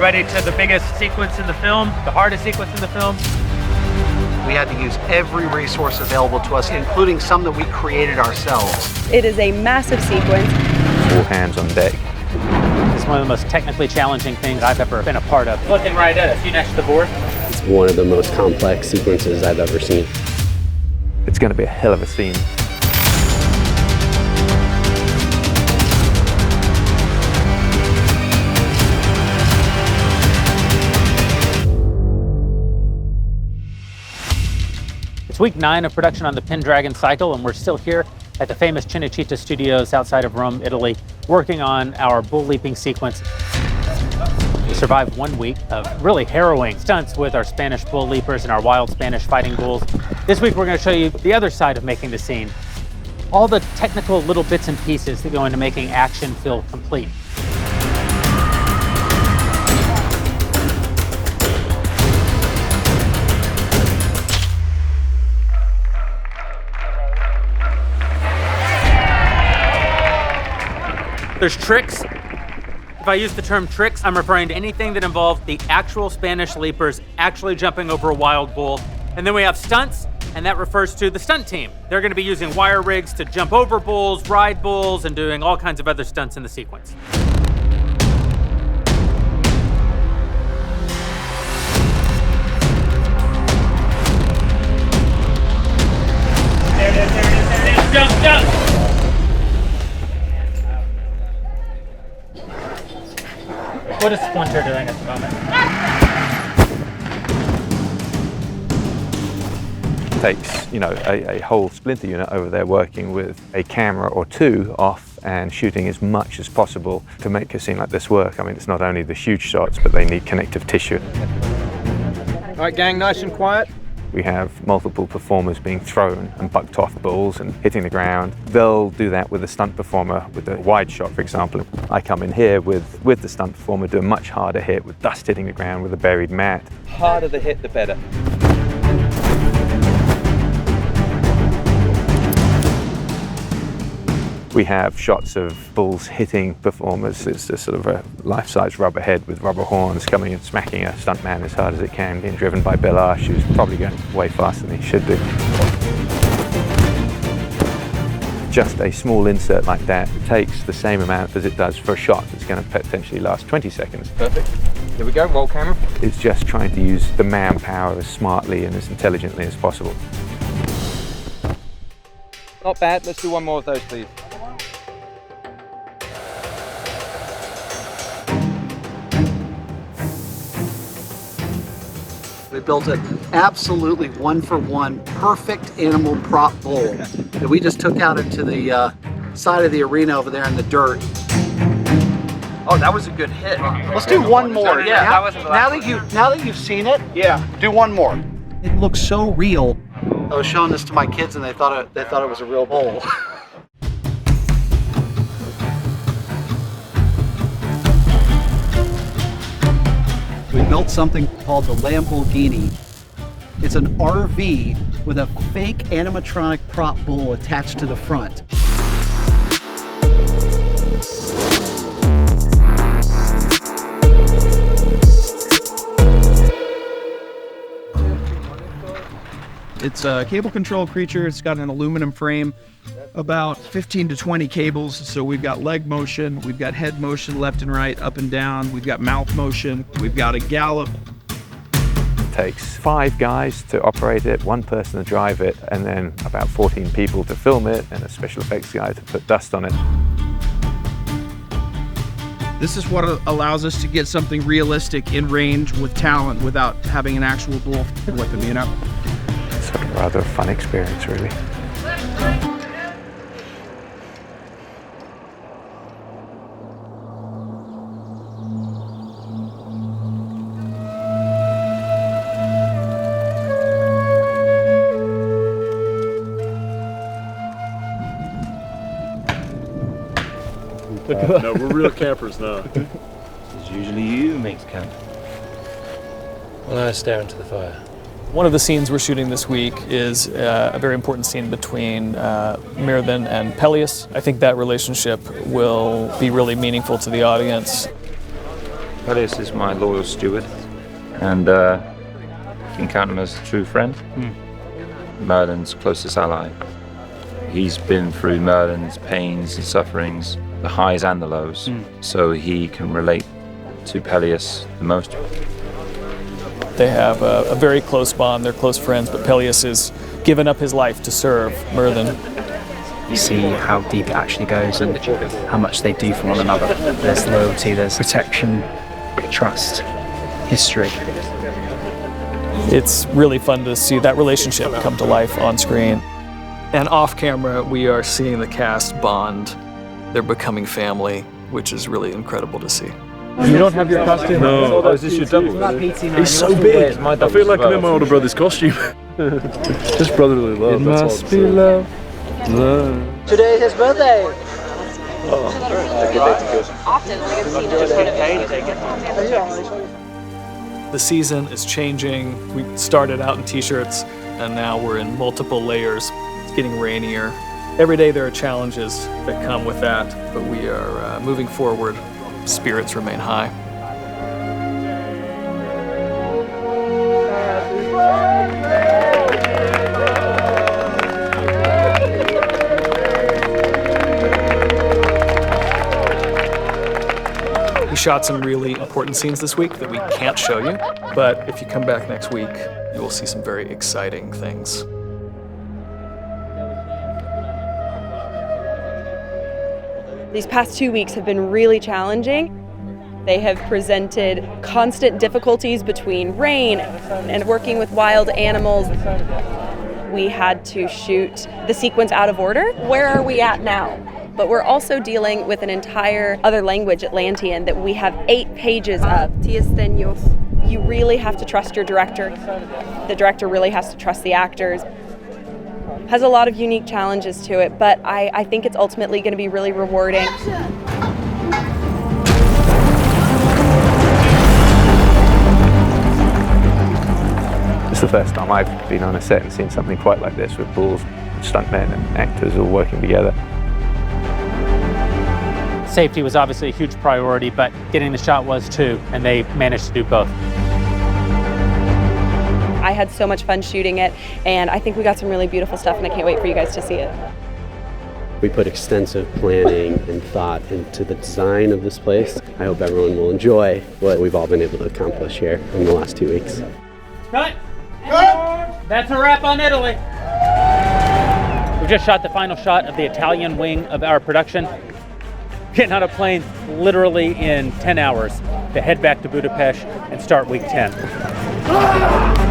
everybody to the biggest sequence in the film, the hardest sequence in the film. We had to use every resource available to us, including some that we created ourselves. It is a massive sequence. All hands on deck. It's one of the most technically challenging things I've ever been a part of. Looking right at us, you next to the board. It's one of the most complex sequences I've ever seen. It's going to be a hell of a scene. It's week 9 of production on the Pendragon Cycle, and we're still here at the famous Cinecittà Studios outside of Rome, Italy, working on our bull leaping sequence. We survived 1 week of really harrowing stunts with our Spanish bull leapers and our wild Spanish fighting bulls. This week we're going to show you the other side of making the scene. All the technical little bits and pieces that go into making action feel complete. There's tricks. If I use the term tricks, I'm referring to anything that involves the actual Spanish leapers actually jumping over a wild bull. And then we have stunts, and that refers to the stunt team. They're going to be using wire rigs to jump over bulls, ride bulls, and doing all kinds of other stunts in the sequence. There it is, there it is, there it is. Jump, jump! What is Splinter doing at the moment? Takes, a whole Splinter unit over there working with a camera or two off and shooting as much as possible to make a scene like this work. I mean, it's not only the huge shots, but they need connective tissue. All right, gang, nice and quiet. We have multiple performers being thrown and bucked off bulls and hitting the ground. They'll do that with a stunt performer with a wide shot, for example. I come in here with the stunt performer, do a much harder hit with dust hitting the ground with a buried mat. Harder the hit, the better. We have shots of bulls hitting performers. It's just sort of a life-size rubber head with rubber horns coming and smacking a stuntman as hard as it can, being driven by Bill Arsh, who's probably going way faster than he should do. Just a small insert like that takes the same amount as it does for a shot that's going to potentially last 20 seconds. Perfect. Here we go, roll camera. It's just trying to use the manpower as smartly and as intelligently as possible. Not bad, let's do one more of those, please. We built an absolutely one-for-one perfect animal prop bull that we just took out into the side of the arena over there in the dirt. Oh, that was a good hit. Let's do one more. Yeah, that wasn't the last one. Now that you've seen it, Yeah. do one more. It looks so real. I was showing this to my kids and they thought it was a real bull. We built something called the Lamborghini. It's an RV with a fake animatronic prop bull attached to the front. It's a cable control creature. It's got an aluminum frame, about 15 to 20 cables. So we've got leg motion, we've got head motion left and right, up and down, we've got mouth motion, we've got a gallop. It takes 5 guys to operate it, 1 person to drive it, and then about 14 people to film it, and a special effects guy to put dust on it. This is what allows us to get something realistic in range with talent without having an actual bull with them, It's a rather fun experience, really. No, we're real campers now. It's usually you who makes camp. Well, I stare into the fire. One of the scenes we're shooting this week is a very important scene between Merlin and Peleus. I think that relationship will be really meaningful to the audience. Peleus is my loyal steward, and you can count him as a true friend. Merlin's closest ally. He's been through Merlin's pains and sufferings, the highs and the lows, so he can relate to Peleus the most. They have a very close bond. They're close friends, but Peleus has given up his life to serve Merlin. You see how deep it actually goes and how much they do for one another. There's loyalty, there's protection, trust, history. It's really fun to see that relationship come to life on screen. And off camera, we are seeing the cast bond. They're becoming family, which is really incredible to see. You don't have your costume? No. Oh, is this your double? He's so big. I feel like I'm in my older brother's costume. Just brotherly love. It must be love. Today is his birthday. The season is changing. We started out in t-shirts and now we're in multiple layers. It's getting rainier. Every day there are challenges that come with that, but we are moving forward. Spirits remain high. We shot some really important scenes this week that we can't show you, but if you come back next week, you will see some very exciting things. These past 2 weeks have been really challenging. They have presented constant difficulties between rain and working with wild animals. We had to shoot the sequence out of order. Where are we at now? But we're also dealing with an entire other language, Atlantean, that we have 8 pages of. You really have to trust your director. The director really has to trust the actors. Has a lot of unique challenges to it, but I think it's ultimately going to be really rewarding. It's the first time I've been on a set and seen something quite like this with bulls, stuntmen and actors all working together. Safety was obviously a huge priority, but getting the shot was too, and they managed to do both. I had so much fun shooting it, and I think we got some really beautiful stuff, and I can't wait for you guys to see it. We put extensive planning and thought into the design of this place. I hope everyone will enjoy what we've all been able to accomplish here in the last 2 weeks. Cut! That's a wrap on Italy. We just shot the final shot of the Italian wing of our production. Getting on a plane literally in 10 hours to head back to Budapest and start week 10.